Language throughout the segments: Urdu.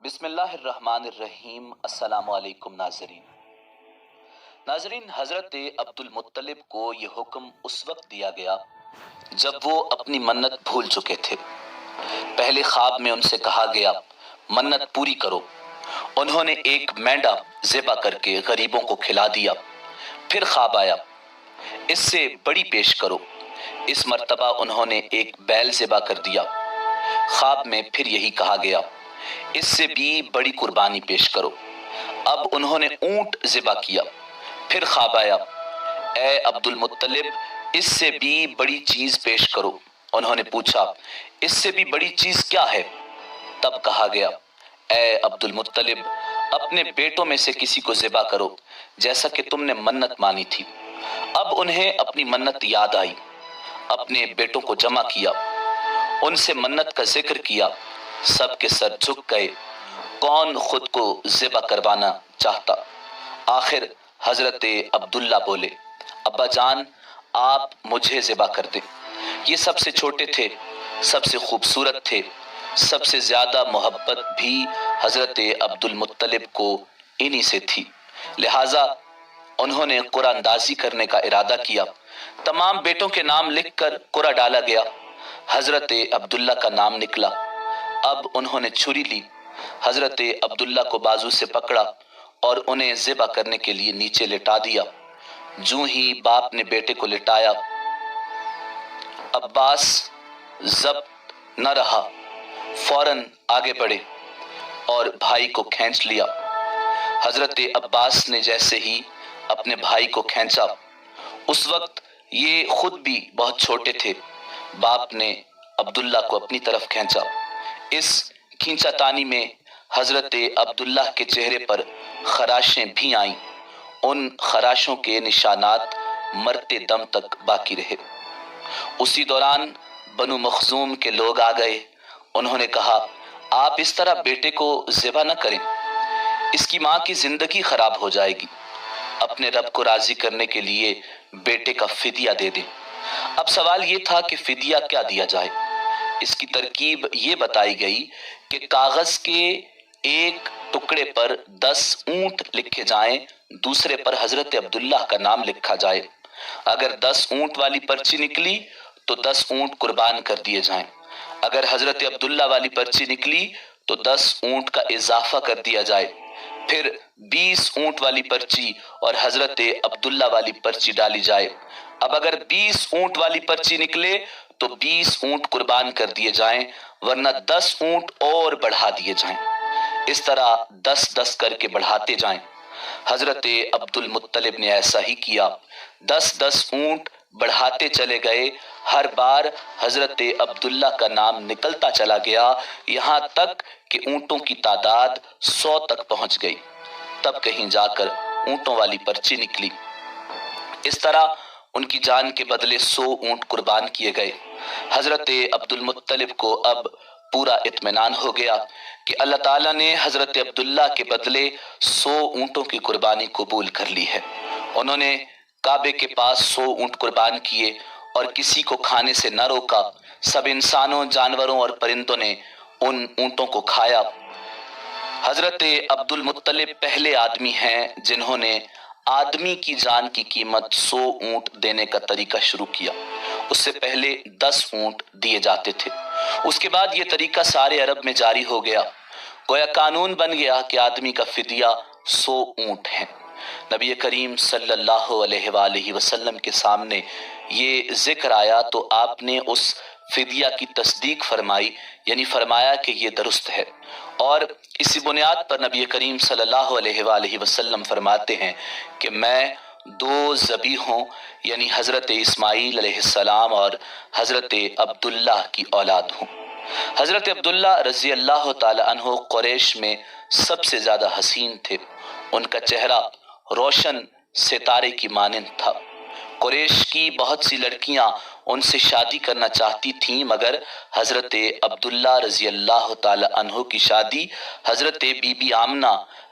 بسم اللہ الرحمن الرحیم۔ السلام علیکم ناظرین، حضرت عبد المطلب کو یہ حکم اس وقت دیا گیا جب وہ اپنی منت بھول چکے تھے۔ پہلے خواب میں ان سے کہا گیا منت پوری کرو۔ انہوں نے ایک مینڈا ذبح کر کے غریبوں کو کھلا دیا۔ پھر خواب آیا اس سے بڑی پیش کرو۔ اس مرتبہ انہوں نے ایک بیل ذبح کر دیا۔ خواب میں پھر یہی کہا گیا اس سے بھی بڑی قربانی پیش کرو۔ اب انہوں نے اونٹ ذبح کیا۔ پھر خواب آیا اے عبد المطلب اس سے بھی بڑی چیز پیش کرو۔ انہوں نے پوچھا اس سے بھی بڑی چیز کیا ہے؟ تب کہا گیا اے عبد المطلب اپنے بیٹوں میں سے کسی کو ذبح کرو جیسا کہ تم نے منت مانی تھی۔ اب انہیں اپنی منت یاد آئی۔ اپنے بیٹوں کو جمع کیا، ان سے منت کا ذکر کیا۔ سب کے سر جھک گئے، کون خود کو ذبح کروانا چاہتا؟ آخر حضرت عبداللہ بولے ابا جان آپ مجھے ذبح کر دیں۔ یہ سب سے چھوٹے تھے، سب سے خوبصورت تھے، سب سے زیادہ محبت بھی حضرت عبد المطلب کو انہی سے تھی، لہٰذا انہوں نے قرعہ اندازی کرنے کا ارادہ کیا۔ تمام بیٹوں کے نام لکھ کر قرعہ ڈالا گیا۔ حضرت عبداللہ کا نام نکلا۔ اب انہوں نے چھری لی، حضرت عبداللہ کو بازو سے پکڑا اور انہیں ذبح کرنے کے لیے نیچے لٹا دیا۔ جوں ہی باپ نے بیٹے کو لٹایا، عباس ضبط نہ رہا، فوراً آگے بڑھے اور بھائی کو کھینچ لیا۔ حضرت عباس نے جیسے ہی اپنے بھائی کو کھینچا، اس وقت یہ خود بھی بہت چھوٹے تھے، باپ نے عبداللہ کو اپنی طرف کھینچا۔ اس کھینچا تانی میں حضرت عبداللہ کے چہرے پر خراشیں بھی آئیں۔ ان خراشوں کے نشانات مرتے دم تک باقی رہے۔ اسی دوران بنو مخزوم کے لوگ آ گئے۔ انہوں نے کہا آپ اس طرح بیٹے کو ذبح نہ کریں، اس کی ماں کی زندگی خراب ہو جائے گی۔ اپنے رب کو راضی کرنے کے لیے بیٹے کا فدیہ دے دیں۔ اب سوال یہ تھا کہ فدیہ کیا دیا جائے؟ اس کی ترکیب یہ بتائی گئی کہ کاغذ کے ایک ٹکڑے پر 10 اونٹ لکھے جائیں، دوسرے پر حضرت عبداللہ کا نام لکھا جائے۔ اگر 10 اونٹ والی پرچی نکلی تو 10 اونٹ قربان کر دیے جائیں۔ اگر حضرت عبداللہ والی پرچی نکلی تو 10 اونٹ کا اضافہ کر دیا جائے۔ پھر 20 اونٹ والی پرچی اور حضرت عبداللہ والی پرچی ڈالی جائے۔ اب اگر 20 اونٹ والی پرچی نکلے تو 20 اونٹ قربان کر دیے جائیں، ورنہ 10 اونٹ اور بڑھا دیے جائیں۔ اس طرح 10 کر کے بڑھاتے جائیں۔ حضرت عبد المطلب نے ایسا ہی کیا، 10 اونٹ بڑھاتے چلے گئے۔ ہر بار حضرت عبداللہ کا نام نکلتا چلا گیا، یہاں تک کہ اونٹوں کی تعداد 100 تک پہنچ گئی۔ تب کہیں جا کر اونٹوں والی پرچی نکلی۔ اس طرح ان کی جان کے بدلے 100 اونٹ قربان کیے گئے۔ حضرت عبد المطلب کو اب پورا اطمینان ہو گیا کہ اللہ تعالیٰ نے حضرت عبداللہ کے بدلے 100 اونٹوں کی قربانی قبول کر لی ہے۔ انہوں نے کعبے کے پاس 100 اونٹ قربان کیے اور کسی کو کھانے سے نہ روکا۔ سب انسانوں، جانوروں اور پرندوں نے ان اونٹوں کو کھایا۔ حضرت عبد المطلب پہلے آدمی ہیں جنہوں نے آدمی کی جان کی قیمت 100 اونٹ دینے کا طریقہ شروع کیا۔ اس سے پہلے 10 اونٹ دیے جاتے تھے۔ اس کے بعد یہ طریقہ سارے عرب میں جاری ہو گیا، گویا قانون بن گیا کہ آدمی کا فدیہ 100 اونٹ ہے۔ نبی کریم صلی اللہ علیہ وآلہ وسلم کے سامنے یہ ذکر آیا تو آپ نے اس فدیہ کی تصدیق فرمائی، یعنی فرمایا کہ یہ درست ہے، اور اسی بنیاد پر نبی کریم صلی اللہ علیہ وآلہ وسلم فرماتے ہیں کہ میں 2 ذبیحوں یعنی حضرت اسماعیل علیہ السلام اور حضرت عبداللہ کی اولاد ہوں۔ حضرت عبداللہ رضی اللہ تعالی عنہ قریش میں سب سے زیادہ حسین تھے۔ ان کا چہرہ روشن ستارے کی مانند تھا۔ قریش کی بہت سی لڑکیاں ان سے شادی کرنا چاہتی تھیں، مگر حضرت عبداللہ رضی اللہ تعالی عنہ کی شادی حضرت بی بی آمنہ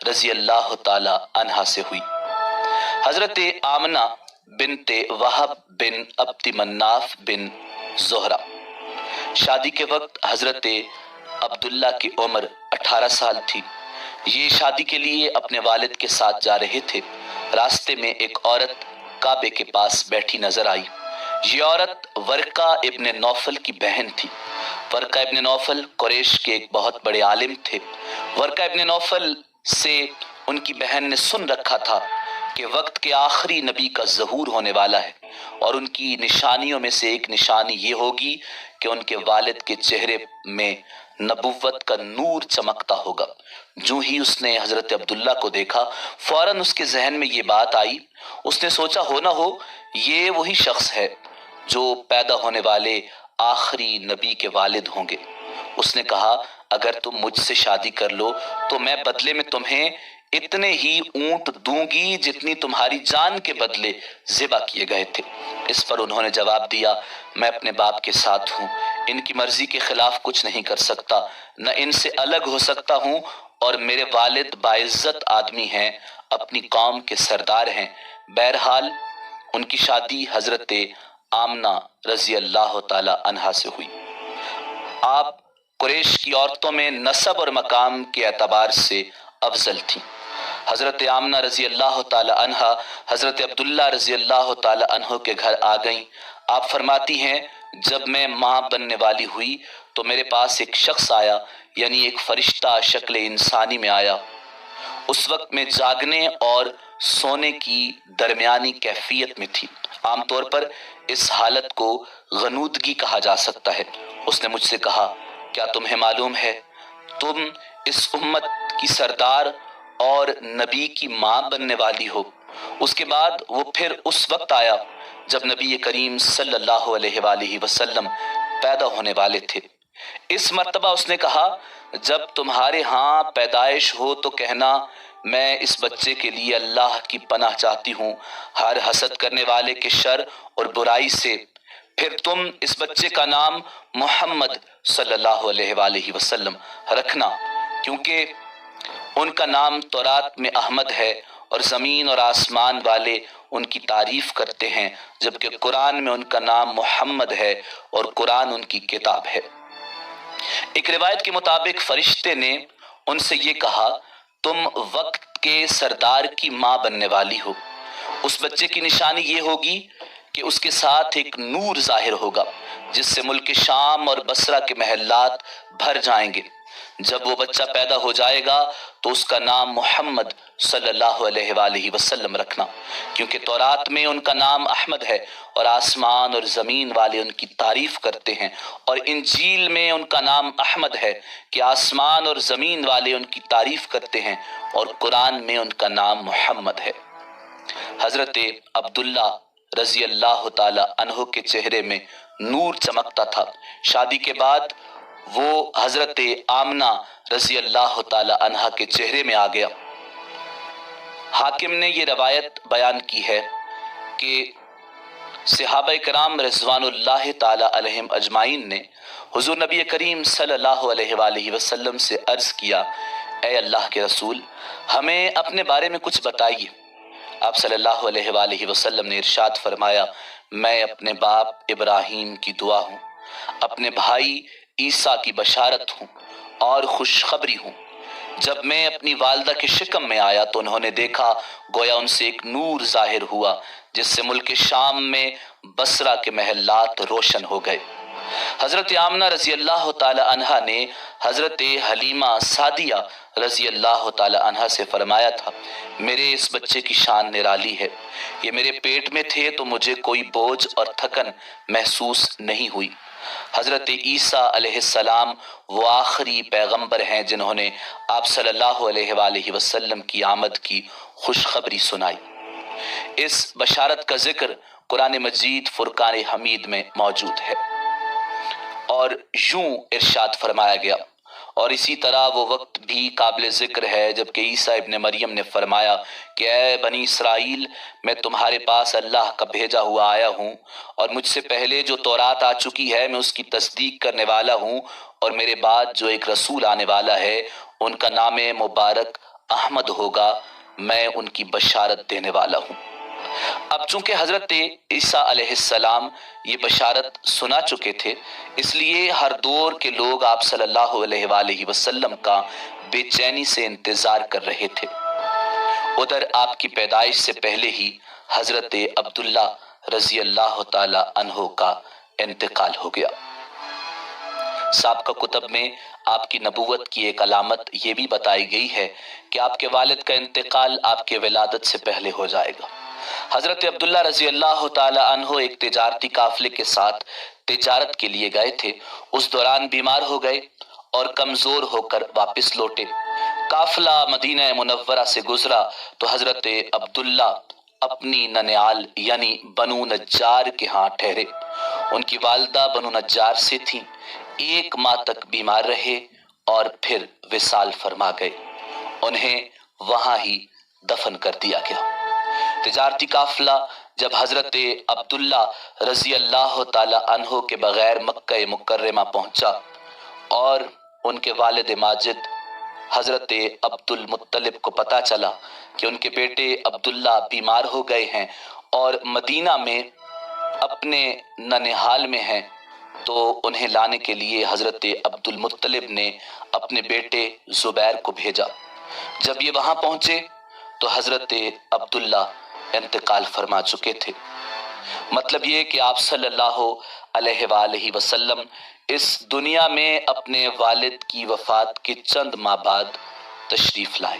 رضی اللہ تعالی عنہ سے ہوئی۔ حضرت آمنہ بنت وہب بن عبد مناف بن زہرہ۔ شادی کے وقت حضرت عبداللہ کی عمر 18 سال تھی۔ یہ شادی کے لیے اپنے والد کے ساتھ جا رہے تھے۔ راستے میں ایک عورت کعبے کے پاس بیٹھی نظر آئی۔ یہ عورت ورقہ ابن نوفل کی بہن تھی۔ ورقہ ابن نوفل قریش کے ایک بہت بڑے عالم تھے۔ ورقہ ابن نوفل سے ان کی بہن نے سن رکھا تھا کہ وقت کے آخری نبی کا ظہور ہونے والا ہے، اور ان کی نشانیوں میں سے ایک نشانی یہ ہوگی کہ ان کے والد کے چہرے میں نبوت کا نور چمکتا ہوگا۔ جو ہی اس نے حضرت عبداللہ کو دیکھا، فوراً اس کے ذہن میں یہ بات آئی۔ اس نے سوچا ہو نہ ہو یہ وہی شخص ہے جو پیدا ہونے والے آخری نبی کے والد ہوں گے۔ اس نے کہا اگر تم مجھ سے شادی کر لو تو میں بدلے میں تمہیں اتنے ہی اونٹ دوں گی جتنی تمہاری جان کے بدلے ذبح کیے گئے تھے۔ اس پر انہوں نے جواب دیا میں اپنے باپ کے ساتھ ہوں، ان کی مرضی کے خلاف کچھ نہیں کر سکتا، نہ ان سے الگ ہو سکتا ہوں، اور میرے والد باعزت آدمی ہیں، اپنی قوم کے سردار ہیں۔ بہرحال ان کی شادی حضرت آمنہ رضی اللہ تعالی عنہا سے ہوئی۔ آپ قریش کی عورتوں میں نسب اور مقام کے اعتبار سے افضل تھیں۔ حضرت آمنہ رضی اللہ تعالی عنہا حضرت عبداللہ رضی اللہ تعالی عنہ کے گھر آ گئیں۔ آپ فرماتی ہیں جب میں ماں بننے والی ہوئی تو میرے پاس ایک شخص آیا، یعنی ایک فرشتہ شکل انسانی میں آیا۔ اس وقت میں جاگنے اور سونے کی درمیانی کیفیت میں تھی۔ عام طور پر اس حالت کو غنودگی کہا جا سکتا ہے۔ اس نے مجھ سے کہا کیا تمہیں معلوم ہے تم اس امت کی سردار اور نبی کی ماں بننے والی ہو؟ اس کے بعد وہ پھر اس وقت آیا جب نبی کریم صلی اللہ علیہ وآلہ وسلم پیدا ہونے والے تھے۔ اس مرتبہ اس نے کہا جب تمہارے ہاں پیدائش ہو تو کہنا میں اس بچے کے لیے اللہ کی پناہ چاہتی ہوں ہر حسد کرنے والے کے شر اور برائی سے۔ پھر تم اس بچے کا نام محمد صلی اللہ علیہ وآلہ وسلم رکھنا، کیونکہ ان کا نام تورات میں احمد ہے اور زمین اور آسمان والے ان کی تعریف کرتے ہیں، جبکہ قرآن میں ان کا نام محمد ہے اور قرآن ان کی کتاب ہے۔ ایک روایت کے مطابق فرشتے نے ان سے یہ کہا تم وقت کے سردار کی ماں بننے والی ہو۔ اس بچے کی نشانی یہ ہوگی کہ اس کے ساتھ ایک نور ظاہر ہوگا جس سے ملک شام اور بصرہ کے محلات بھر جائیں گے۔ جب وہ بچہ پیدا ہو جائے گا تو اس کا نام محمد صلی اللہ علیہ وآلہ وسلم رکھنا، کیونکہ تورات میں ان کا نام احمد ہے اور آسمان اور زمین والے ان کی تعریف کرتے ہیں، اور انجیل میں ان کا نام احمد ہے کہ آسمان اور زمین والے ان کی تعریف کرتے ہیں، اور قرآن میں ان کا نام محمد ہے۔ حضرت عبداللہ رضی اللہ تعالی عنہ کے چہرے میں نور چمکتا تھا۔ شادی کے بعد وہ حضرت آمنہ رضی اللہ تعالی عنہ کے چہرے میں آ گیا۔ حاکم نے یہ روایت بیان کی ہے کہ صحابہ کرام رضوان اللہ تعالی علیہم اجمعین نے حضور نبی کریم صلی اللہ علیہ وآلہ وسلم سے عرض کیا اے اللہ کے رسول ہمیں اپنے بارے میں کچھ بتائیے۔ آپ صلی اللہ علیہ وآلہ وسلم نے ارشاد فرمایا میں اپنے باپ ابراہیم کی دعا ہوں، اپنے بھائی عیسیٰ کی بشارت ہوں اور خوشخبری ہوں۔ جب میں اپنی والدہ کے شکم میں آیا تو انہوں نے دیکھا گویا ان سے ایک نور ظاہر ہوا جس سے ملک شام میں بصرہ کے محلات روشن ہو گئے۔ حضرت آمنہ رضی اللہ تعالی عنہا نے حضرت حلیمہ سعدیہ رضی اللہ تعالی عنہا سے فرمایا تھا میرے اس بچے کی شان نرالی ہے، یہ میرے پیٹ میں تھے تو مجھے کوئی بوجھ اور تھکن محسوس نہیں ہوئی۔ حضرت عیسیٰ علیہ السلام وہ آخری پیغمبر ہیں جنہوں نے آپ صلی اللہ علیہ وآلہ وسلم کی آمد کی خوشخبری سنائی۔ اس بشارت کا ذکر قرآن مجید فرقان حمید میں موجود ہے، اور یوں ارشاد فرمایا گیا اور اسی طرح وہ وقت بھی قابل ذکر ہے جبکہ عیسیٰ ابن مریم نے فرمایا کہ اے بنی اسرائیل میں تمہارے پاس اللہ کا بھیجا ہوا آیا ہوں، اور مجھ سے پہلے جو تورات آ چکی ہے میں اس کی تصدیق کرنے والا ہوں، اور میرے بعد جو ایک رسول آنے والا ہے ان کا نام مبارک احمد ہوگا، میں ان کی بشارت دینے والا ہوں۔ اب چونکہ حضرت عیسیٰ علیہ السلام یہ بشارت سنا چکے تھے، اس لیے ہر دور کے لوگ آپ صلی اللہ علیہ وآلہ وسلم کا بے چینی سے انتظار کر رہے تھے۔ ادھر آپ کی پیدائش سے پہلے ہی حضرت عبداللہ رضی اللہ تعالی عنہ کا انتقال ہو گیا۔ سابقہ کتب میں آپ کی نبوت کی ایک علامت یہ بھی بتائی گئی ہے کہ آپ کے والد کا انتقال آپ کے ولادت سے پہلے ہو جائے گا۔ حضرت عبداللہ رضی اللہ تعالی عنہ ایک تجارتی قافلے کے ساتھ تجارت کے لیے گئے تھے، اس دوران بیمار ہو گئے اور کمزور ہو کر واپس لوٹے۔ قافلہ مدینہ منورہ سے گزرا تو حضرت عبداللہ اپنی ننیال یعنی بنو نجار کے ہاں ٹھہرے۔ ان کی والدہ بنو نجار سے تھیں، 1 ماہ تک بیمار رہے اور پھر وصال فرما گئے۔ انہیں وہاں ہی دفن کر دیا گیا۔ تجارتی قافلہ جب حضرت عبداللہ رضی اللہ تعالی عنہ کے بغیر مکہ مکرمہ پہنچا اور ان کے والد ماجد حضرت عبد المطلب کو پتہ چلا کہ ان کے بیٹے عبداللہ بیمار ہو گئے ہیں اور مدینہ میں اپنے ننہال میں ہیں، تو انہیں لانے کے لیے حضرت عبد المطلب نے اپنے بیٹے زبیر کو بھیجا۔ جب یہ وہاں پہنچے تو حضرت عبداللہ انتقال فرما چکے تھے۔ مطلب یہ کہ آپ صلی اللہ علیہ وآلہ وسلم اس دنیا میں اپنے والد کی وفات کے چند ماہ بعد تشریف لائے۔